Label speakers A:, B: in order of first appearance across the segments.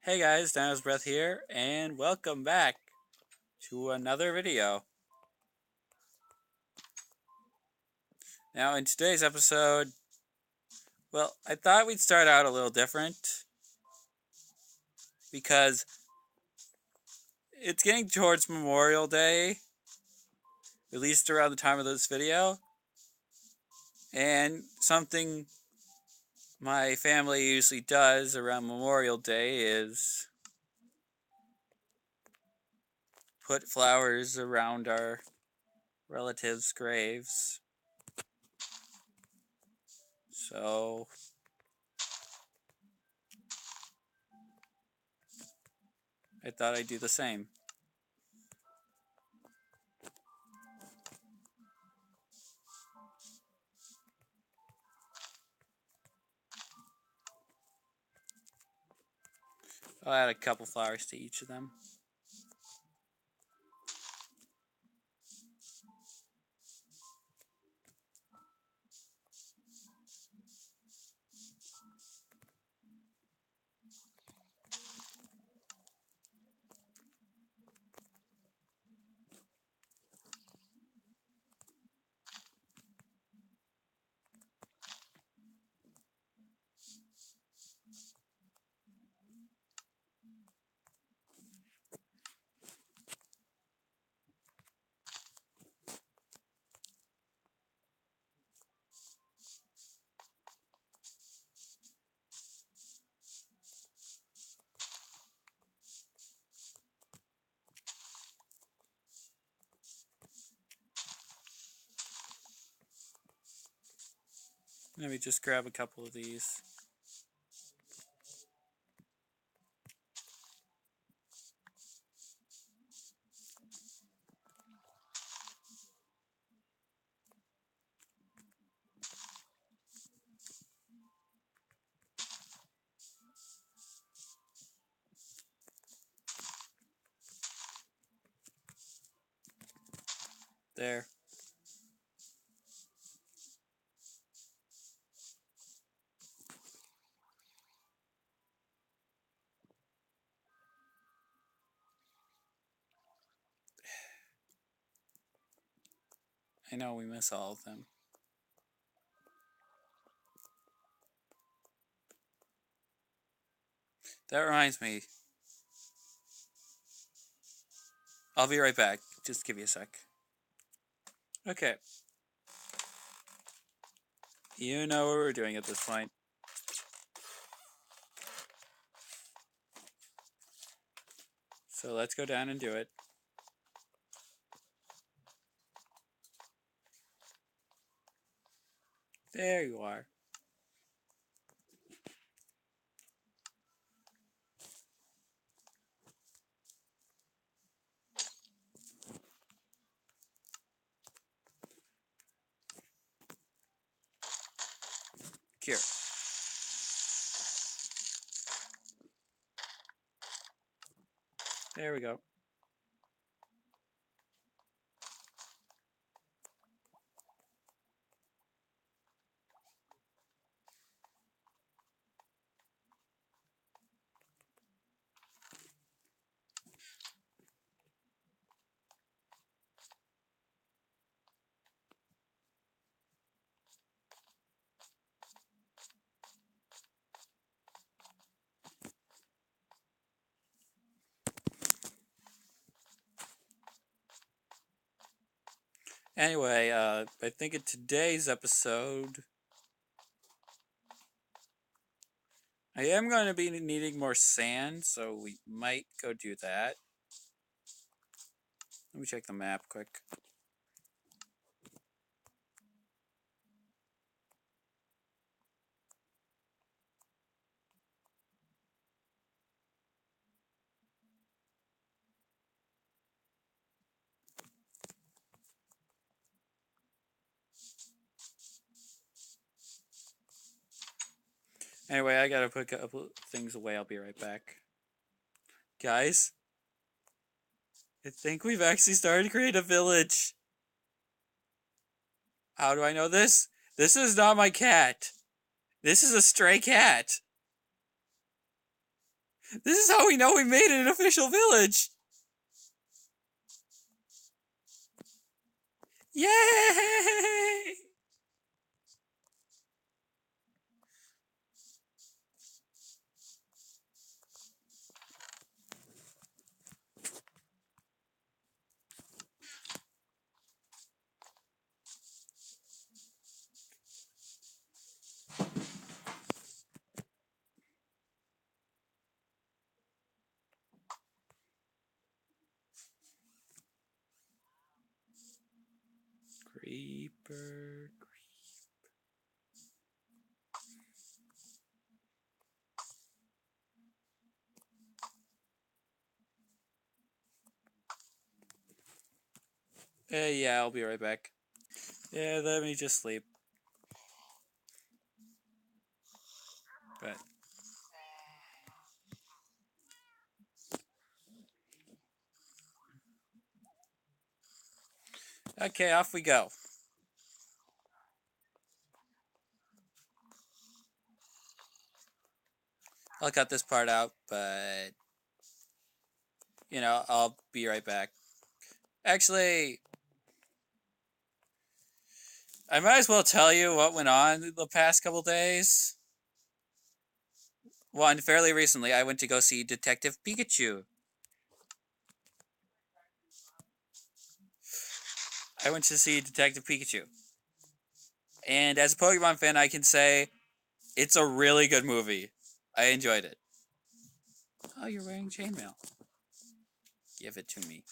A: Hey guys, Dino'sbreath here, and welcome back to another video. Now, in today's episode, well, I thought we'd start out a little different because it's getting towards Memorial Day, at least around the time of this video, and something my family usually does around Memorial Day is put flowers around our relatives' graves. So I thought I'd do the same. I'll add a couple flowers to each of them. Let me just grab a couple of these. There. I know we miss all of them. That reminds me. I'll be right back. Just give me a sec. Okay. You know what we're doing at this point. So let's go down and do it. There you are. Here. There we go. Anyway, I think in today's episode, I am going to be needing more sand, so we might go do that. Let me check the map quick. Anyway, I gotta put a couple things away. I'll be right back. Guys, I think we've actually started to create a village. How do I know this? This is not my cat. This is a stray cat. This is how we know we made an official village! Yay! Creeper. Yeah, I'll be right back. Yeah, let me just sleep. But okay, off we go. I'll cut this part out, but you know, I'll be right back. Actually, I might as well tell you what went on the past couple days. Well, and fairly recently, I went to go see Detective Pikachu. I went to see Detective Pikachu. And as a Pokemon fan, I can say it's a really good movie. I enjoyed it. Oh, you're wearing chainmail. Give it to me.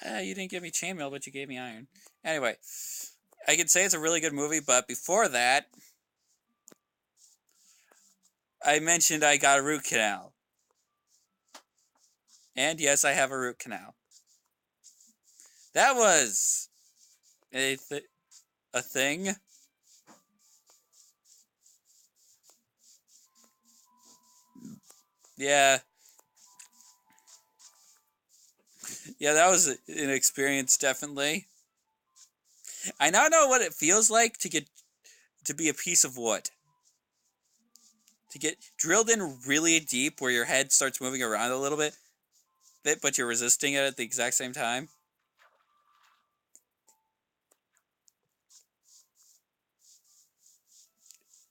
A: You didn't give me chainmail, but you gave me iron. Anyway, I can say it's a really good movie, but before that, I mentioned I got a root canal. And yes, I have a root canal. That was a thing. Yeah. Yeah, that was an experience, definitely. I now know what it feels like to be a piece of wood. To get drilled in really deep where your head starts moving around a little bit, but you're resisting it at the exact same time.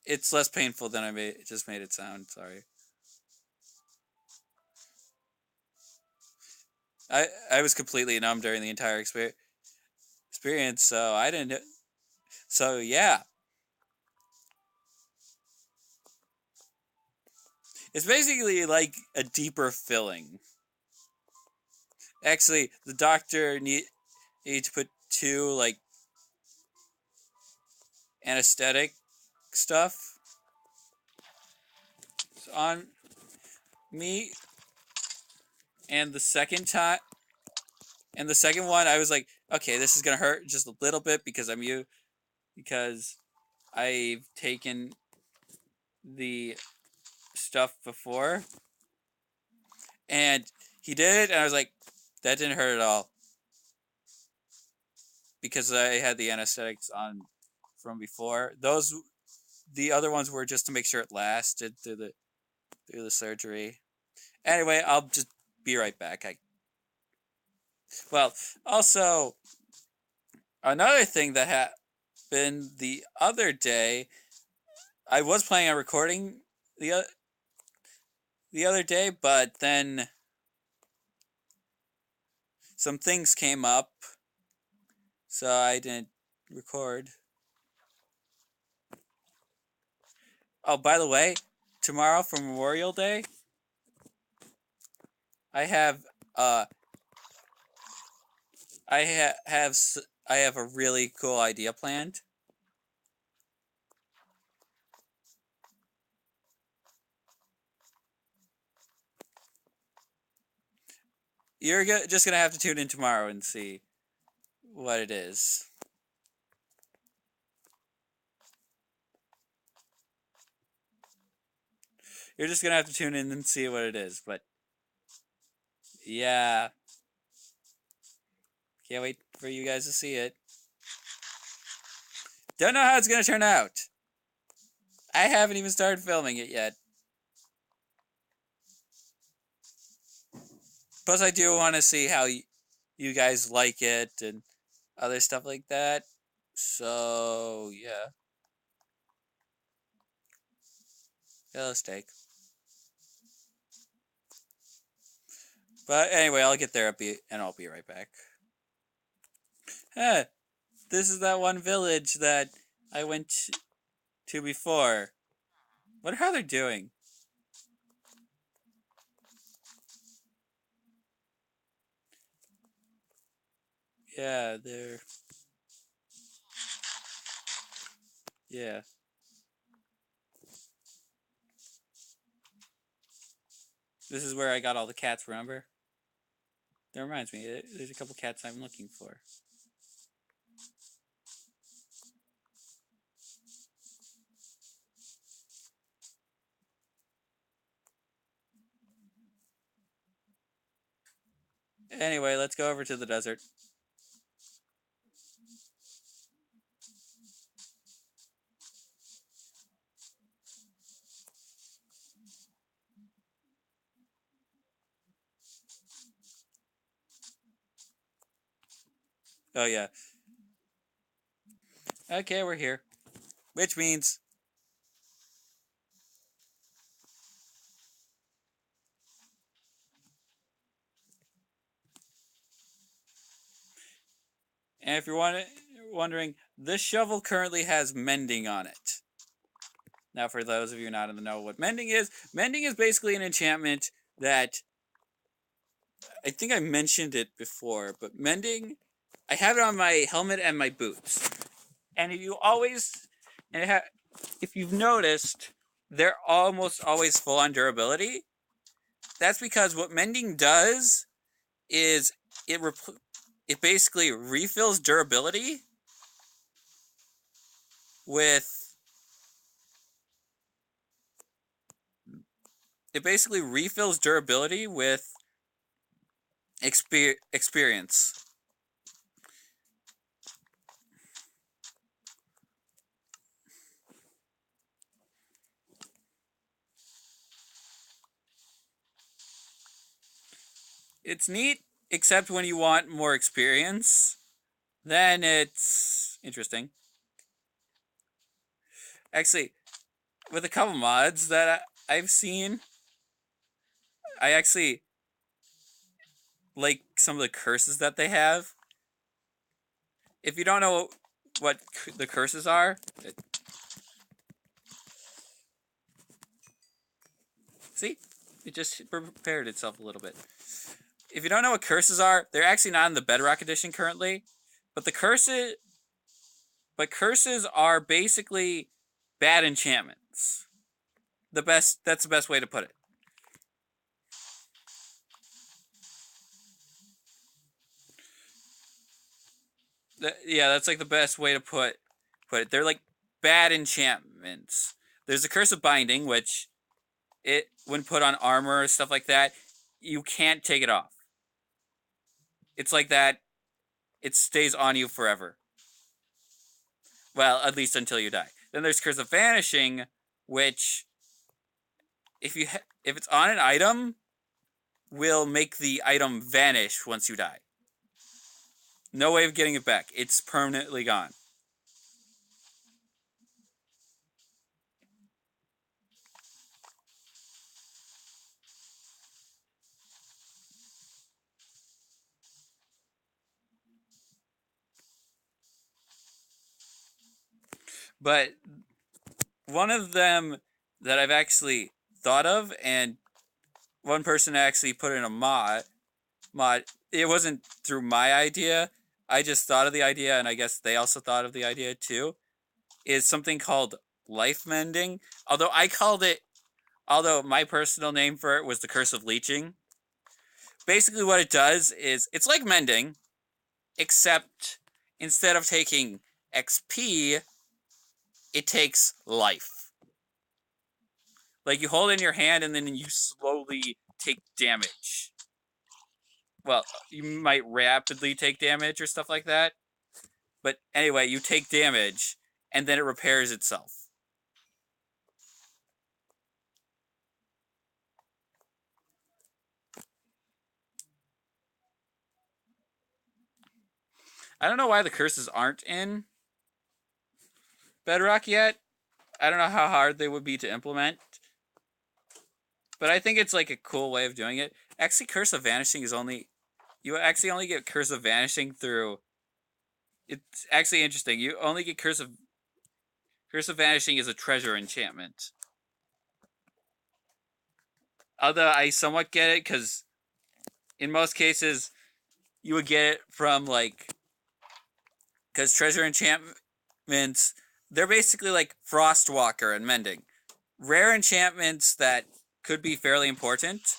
A: It's less painful than just made it sound. Sorry. I was completely numb during the entire experience, so I didn't. So yeah, it's basically like a deeper filling. Actually, the doctor need to put two like anesthetic stuff on me, and the second one I was like, okay, this is gonna hurt just a little bit because because I've taken the stuff before, and he did it, and I was like, that didn't hurt at all because I had the anesthetics on from before. The other ones were just to make sure it lasted through the surgery. Anyway, I'll just be right back. Well, also another thing that happened the other day, I was planning on recording the other day, but then some things came up, so I didn't record. Oh, by the way, tomorrow for Memorial Day, I have I have a really cool idea planned. You're just gonna have to tune in tomorrow and see what it is. You're just gonna have to tune in and see what it is. But yeah, can't wait for you guys to see it. Don't know how it's gonna turn out. I haven't even started filming it yet. Plus, I do want to see how you guys like it and other stuff like that. So, yeah. Hello, steak. But anyway, I'll get there and I'll be right back. Huh, this is that one village that I went to before. Wonder how they're doing. Yeah, they're... Yeah. This is where I got all the cats, remember? That reminds me, there's a couple cats I'm looking for. Anyway, let's go over to the desert. Oh, yeah. Okay, we're here. Which means... And if you're wondering, this shovel currently has mending on it. Now, for those of you not in the know what mending is basically an enchantment that... I think I mentioned it before, but mending... I have it on my helmet and my boots. And if you always... if you've noticed, they're almost always full on durability. That's because what mending does is it basically refills durability with... It basically refills durability with experience. It's neat, except when you want more experience, then it's interesting. Actually, with a couple mods that I've seen, I actually like some of the curses that they have. If you don't know what the curses are, see? It just prepared itself a little bit. If you don't know what curses are, they're actually not in the Bedrock edition currently, but curses are basically bad enchantments. That's the best way to put it. Yeah, that's like the best way to put it. They're like bad enchantments. There's the Curse of Binding, which when put on armor or stuff like that, you can't take it off. It's like that. It stays on you forever. Well, at least until you die. Then there's Curse of Vanishing, which if it's on an item, will make the item vanish once you die. No way of getting it back. It's permanently gone. But one of them that I've actually thought of, and one person actually put in a mod, it wasn't through my idea. I just thought of the idea, and I guess they also thought of the idea too, is something called life mending. Although my personal name for it was the Curse of Leeching. Basically what it does is, it's like mending, except instead of taking XP, it takes life. Like, you hold it in your hand and then you slowly take damage. Well, you might rapidly take damage or stuff like that. But anyway, you take damage and then it repairs itself. I don't know why the curses aren't in Bedrock yet. I don't know how hard they would be to implement, but I think it's like a cool way of doing it. Actually, Curse of Vanishing is only you actually only get Curse of Vanishing through. It's actually interesting. You only get Curse of Vanishing is a treasure enchantment. Although I somewhat get it because in most cases you would get it from like because treasure enchantments they're basically like Frostwalker and Mending, rare enchantments that could be fairly important.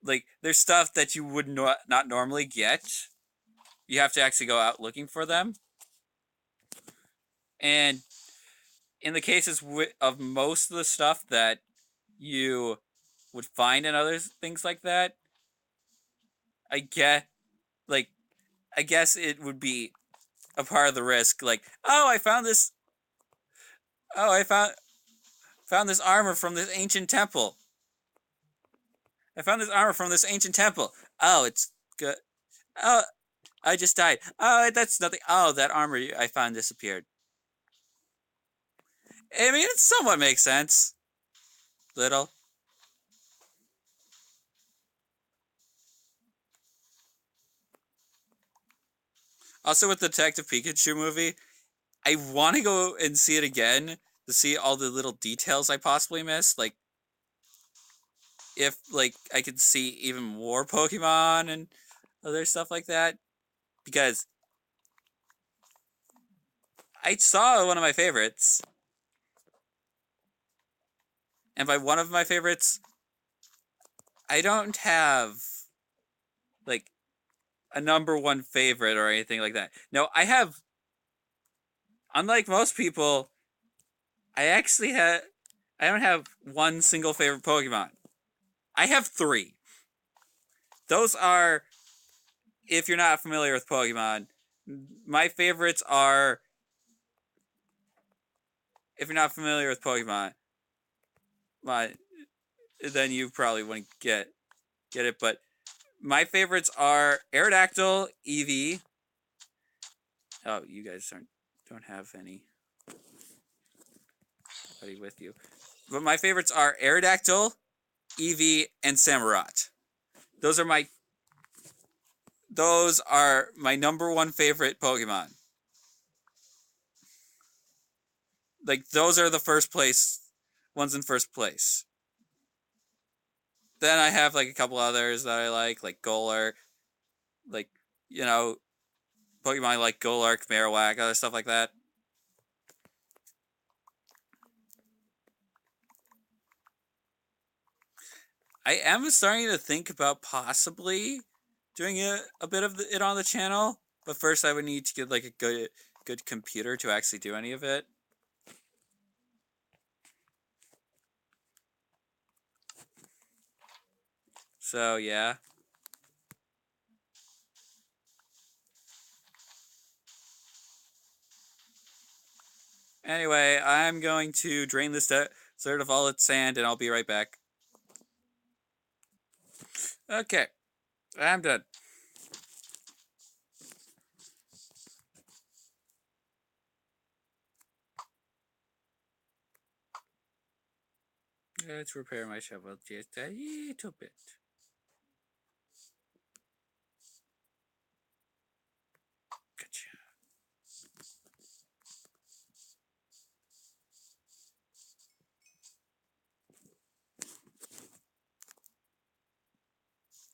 A: Like there's stuff that you would not normally get. You have to actually go out looking for them. And in the cases of most of the stuff that you would find in other things like that, I get like I guess it would be a part of the risk. Like, oh, I found this. Oh, I found this armor from this ancient temple. I found this armor from this ancient temple. Oh, it's good. Oh, I just died. Oh, that's nothing. Oh, that armor I found disappeared. I mean, it somewhat makes sense. Little. Also, with the Detective Pikachu movie, I want to go and see it again to see all the little details I possibly missed. Like, if like I could see even more Pokemon and other stuff like that, because I saw one of my favorites, and by one of my favorites, I don't have like a number one favorite or anything like that. No, I have. Unlike most people, I actually have. I don't have one single favorite Pokemon. I have three. Those are, if you're not familiar with Pokemon, my favorites are. If you're not familiar with Pokemon, then you probably wouldn't get it. But my favorites are Aerodactyl, Eevee. Oh, you guys don't have anybody with you. But my favorites are Aerodactyl, Eevee, and Samurott. Those are my number one favorite Pokemon. Like those are the first place ones in first place. Then I have like a couple others that I like Golurk, like you know, Pokemon like Golurk, Marowak, other stuff like that. I am starting to think about possibly doing a bit of it on the channel, but first I would need to get like a good computer to actually do any of it. So yeah. Anyway, I'm going to drain this desert of all its sand, and I'll be right back. Okay, I'm done. Let's repair my shovel just a little bit. Gotcha.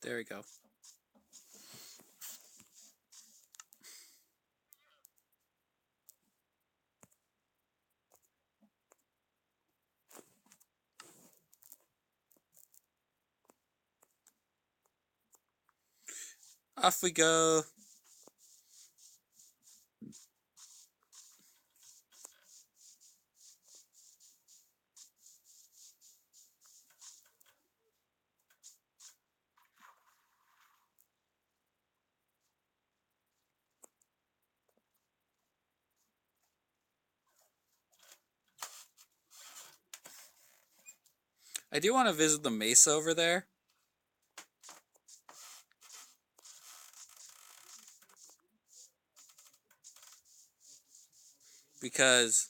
A: There we go. Off we go. I do want to visit the mesa over there. because,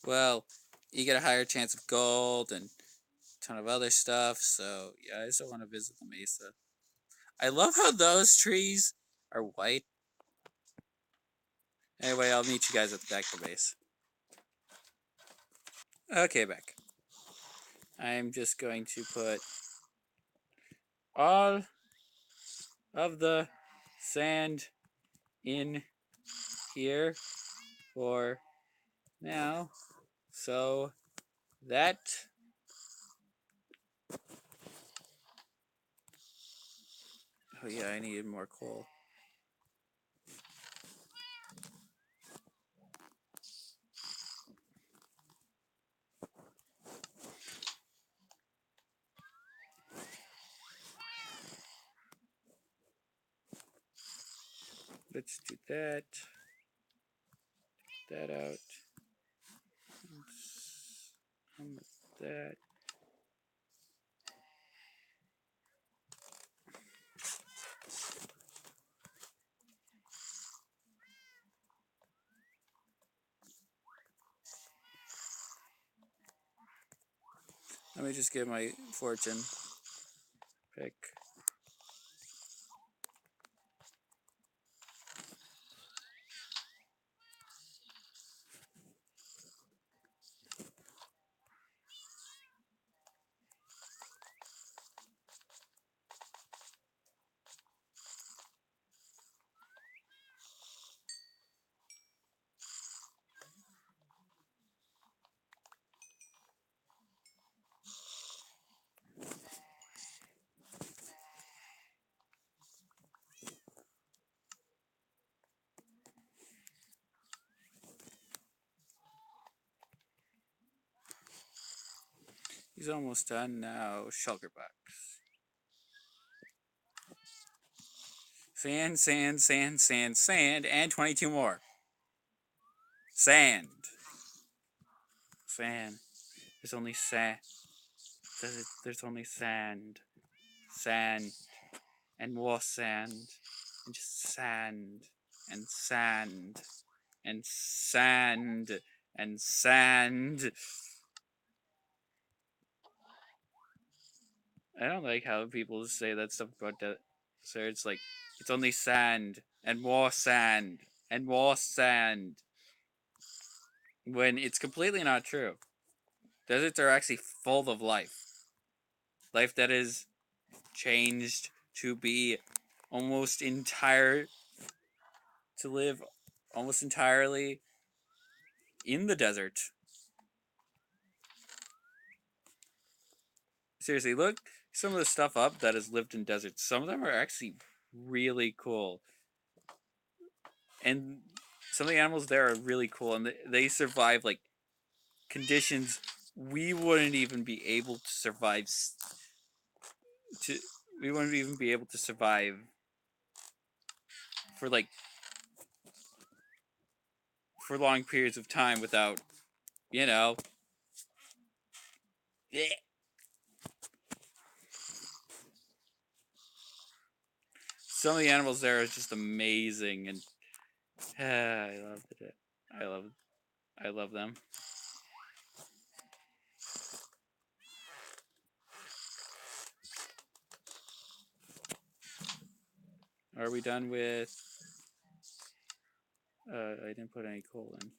A: well, you get a higher chance of gold and a ton of other stuff. So yeah, I still want to visit the mesa. I love how those trees are white. Anyway, I'll meet you guys at the back of the base. Okay, back. I'm just going to put all of the sand in here for now, so that oh yeah, I needed more coal. Let's do that. Take that out. And that. Let me just get my fortune pick. He's almost done now. Shulker box. Sand, sand, sand, sand, sand, and 22 more. Sand. Sand. There's only sand. There's only sand. Sand. And more sand. And just sand. And sand. And sand. And sand. I don't like how people say that stuff about that. So it's like, it's only sand. And more sand. And more sand. When it's completely not true. Deserts are actually full of life. Life that is changed to be almost entire, to live almost entirely in the desert. Seriously, look some of the stuff up that has lived in deserts. Some of them are actually really cool. And some of the animals there are really cool, and they survive like conditions we wouldn't even be able to survive we wouldn't even be able to survive for like for long periods of time without, you know. Some of the animals there are just amazing, and I love it. I love them. Are we done with? I didn't put any coal in.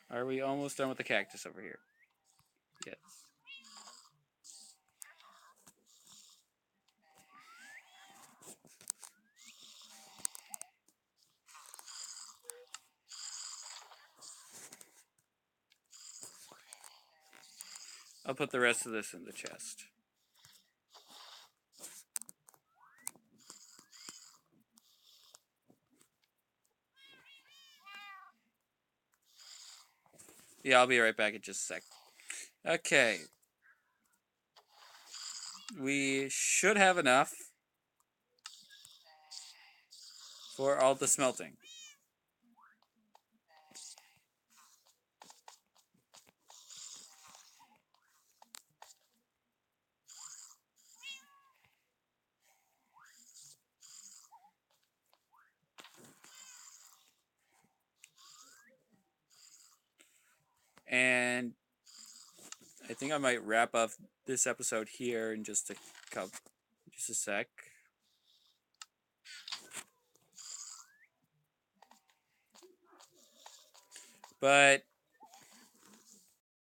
A: Are we almost done with the cactus over here? Yes. I'll put the rest of this in the chest. Yeah, I'll be right back in just a sec. Okay. We should have enough. for all the smelting. And I think I might wrap up this episode here in just a sec. But